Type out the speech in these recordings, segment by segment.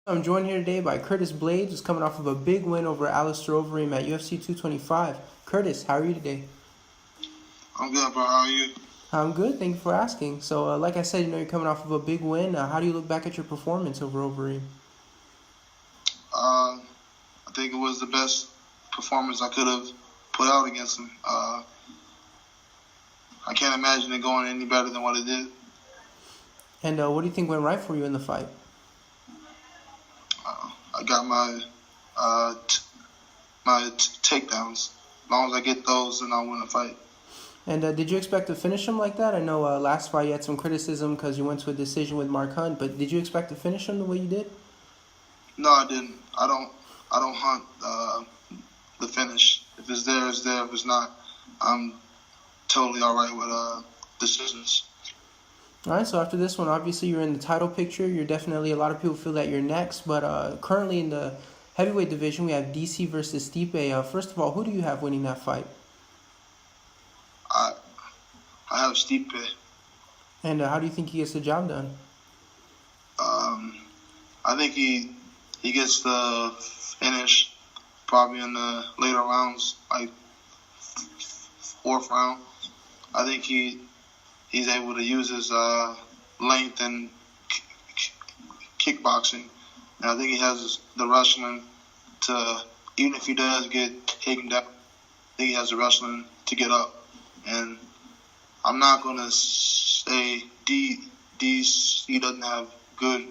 I'm joined here today by Curtis Blaydes, who's coming off of a big win over Alistair Overeem at UFC 225. Curtis, how are you today? I'm good, bro. How are you? I'm good, thank you for asking. So, like I said, you're coming off of a big win. How do you look back at your performance over Overeem? I think it was the best performance I could have put out against him. I can't imagine it going any better than what it did. And what do you think went right for you in the fight? I got my takedowns. As long as I get those, then I'll win the fight. And did you expect to finish him like that? I know last fight you had some criticism because you went to a decision with Mark Hunt, but did you expect to finish him the way you did? No, I didn't. I don't hunt the finish. If it's there, it's there. If it's not, I'm totally all right with decisions. All right, so after this one, obviously you're in the title picture. You're definitely, a lot of people feel that you're next, but currently in the heavyweight division, we have DC versus Stipe. First of all, who do you have winning that fight? I have Stipe. And how do you think he gets the job done? I think he gets the finish probably in the later rounds, like fourth round. I think he's able to use his length and kickboxing. And I think he has the wrestling to, even if he does get taken down, I think he has the wrestling to get up. And I'm not going to say DC doesn't have good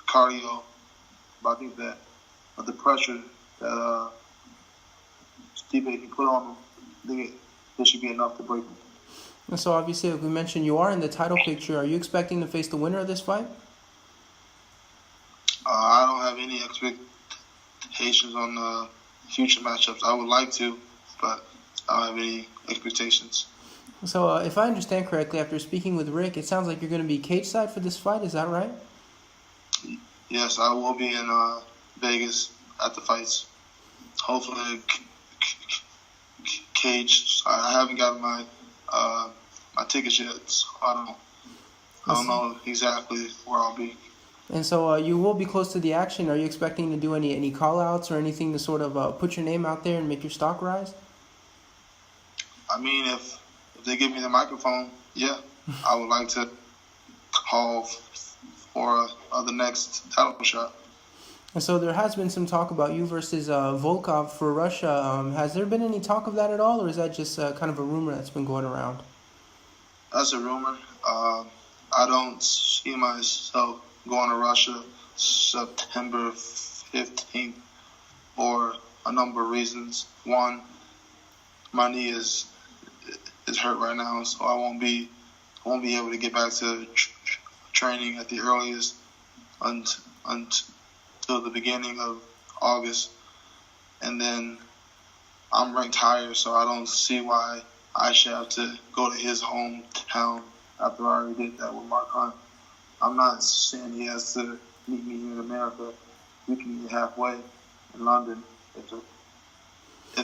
cardio, but I think that the pressure that Stipe can put on him, I think it should be enough to break him. And so obviously, like we mentioned, you are in the title picture. Are you expecting to face the winner of this fight? I don't have any expectations on the future matchups. I would like to, but I don't have any expectations. So if I understand correctly, after speaking with Rick, it sounds like you're going to be cage side for this fight. Is that right? Yes, I will be in Vegas at the fights. Hopefully, cage. I haven't gotten my tickets yet, so I don't know exactly where I'll be. And so you will be close to the action. Are you expecting to do any call-outs or anything to sort of put your name out there and make your stock rise? I mean, if they give me the microphone, yeah, I would like to call for the next title shot. And so there has been some talk about you versus Volkov for Russia. Has there been any talk of that at all, or is that just kind of a rumor that's been going around? That's a rumor. I don't see myself going to Russia September 15th for a number of reasons. One, my knee is hurt right now, so I won't be able to get back to training at the earliest until the beginning of August. And then I'm ranked higher, so I don't see why I should have to go to his hometown after I already did that with Mark Hunt. I'm not saying he has to meet me here in America. We can meet halfway in London if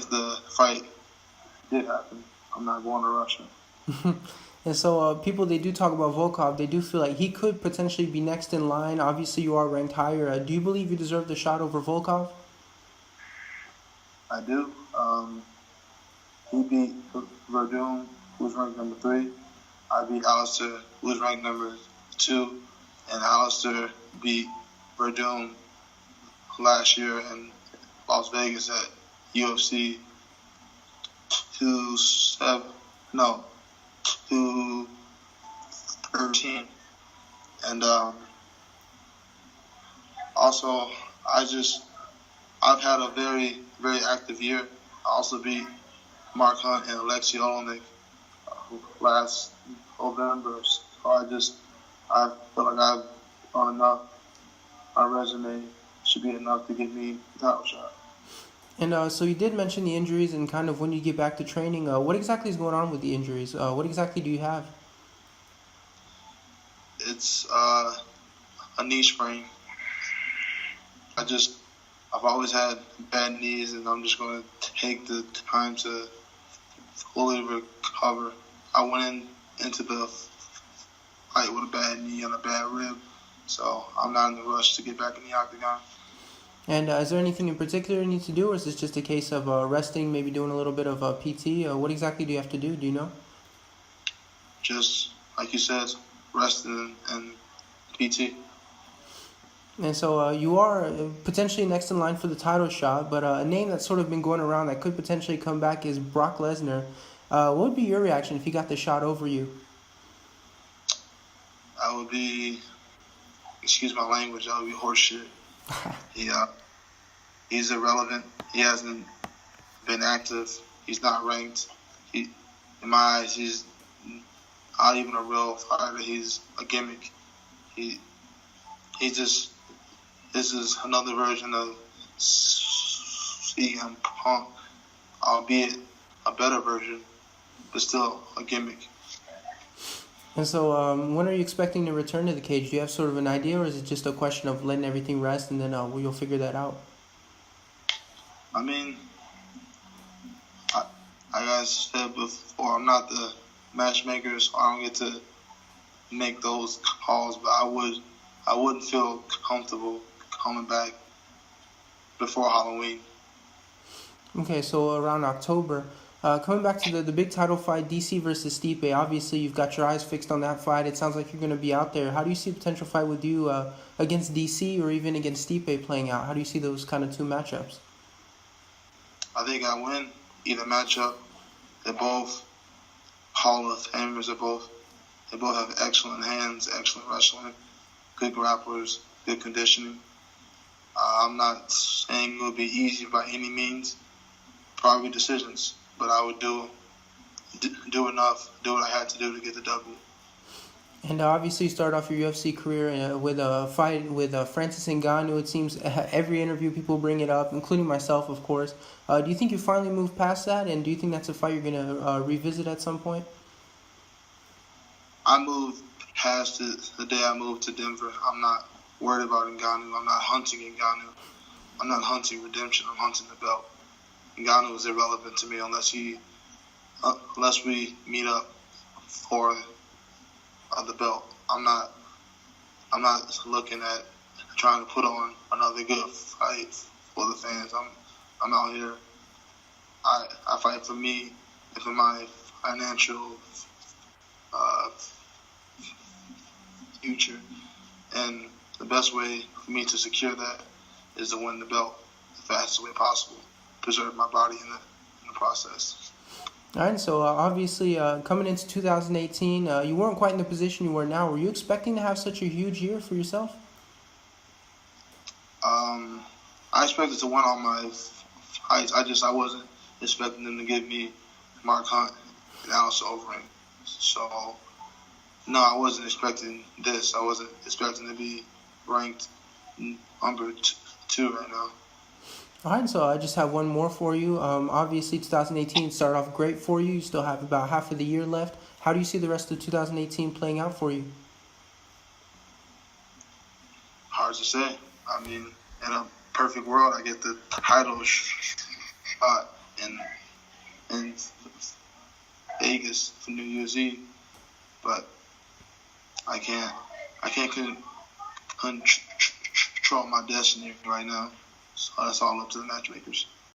the fight did happen. I'm not going to Russia. And so people, they do talk about Volkov. They do feel like he could potentially be next in line. Obviously, you are ranked higher. Do you believe you deserve the shot over Volkov? I do. He beat Verdun, who's ranked number 3. I beat Alistair, who's ranked number 2. And Alistair beat Verdun last year in Las Vegas at UFC 213. And also, I've had a very, very active year. I also beat Mark Hunt and Alexei Olenek last November. So I feel like I've done enough. My resume should be enough to get me the title shot. And so you did mention the injuries and kind of when you get back to training. What exactly is going on with the injuries? What exactly do you have? It's a knee sprain. I've always had bad knees, and I'm just going to take the time to fully recover. I went into the fight with a bad knee and a bad rib, So I'm not in the rush to get back in the octagon. And is there anything in particular you need to do, or is this just a case of resting, maybe doing a little bit of PT? What exactly do you have to do? Do you know? Just like you said, resting and PT. And so you are potentially next in line for the title shot, but a name that's sort of been going around that could potentially come back is Brock Lesnar. What would be your reaction if he got the shot over you? I would be, excuse my language, I would be horseshit. He's irrelevant. He hasn't been active. He's not ranked. In my eyes, he's not even a real fighter. He's a gimmick. He just, this is another version of CM Punk, albeit a better version, but still a gimmick. And so when are you expecting to return to the cage? Do you have sort of an idea, or is it just a question of letting everything rest and then you'll figure that out? I mean, like I said before, I'm not the matchmaker, so I don't get to make those calls, but I wouldn't feel comfortable coming back before Halloween. Okay, so around October. Coming back to the big title fight, DC versus Stipe, obviously you've got your eyes fixed on that fight. It sounds like you're going to be out there. How do you see a potential fight with you against DC or even against Stipe playing out? How do you see those kind of two matchups? I think I win either matchup. They're both Hall of Famers. They both have excellent hands, excellent wrestling, good grapplers, good conditioning. I'm not saying it will be easy by any means. Probably decisions, but I would do enough, do what I had to do to get the W. And obviously you started off your UFC career with a fight with Francis Ngannou. It seems every interview people bring it up, including myself, of course. Do you think you finally moved past that, and do you think that's a fight you're going to revisit at some point? I moved past it the day I moved to Denver. I'm not worried about Ngannou. I'm not hunting Ngannou. I'm not hunting redemption. I'm hunting the belt. Ngannou is irrelevant to me unless we meet up for the belt. I'm not looking at trying to put on another good fight for the fans. I'm out here. I fight for me and for my financial future, and the best way for me to secure that is to win the belt the fastest way possible. Preserve my body in the process. All right, so obviously coming into 2018, you weren't quite in the position you were now. Were you expecting to have such a huge year for yourself? I expected to win all my fights. I wasn't expecting them to give me Mark Hunt and Alistair Overeem. So, no, I wasn't expecting this. I wasn't expecting to be ranked number 2 right now. All right, so I just have one more for you. Obviously, 2018 started off great for you. You still have about half of the year left. How do you see the rest of 2018 playing out for you? Hard to say. I mean, in a perfect world, I get the title shot in Vegas for New Year's Eve, but I can't control my destiny right now. So that's all up to the matchmakers.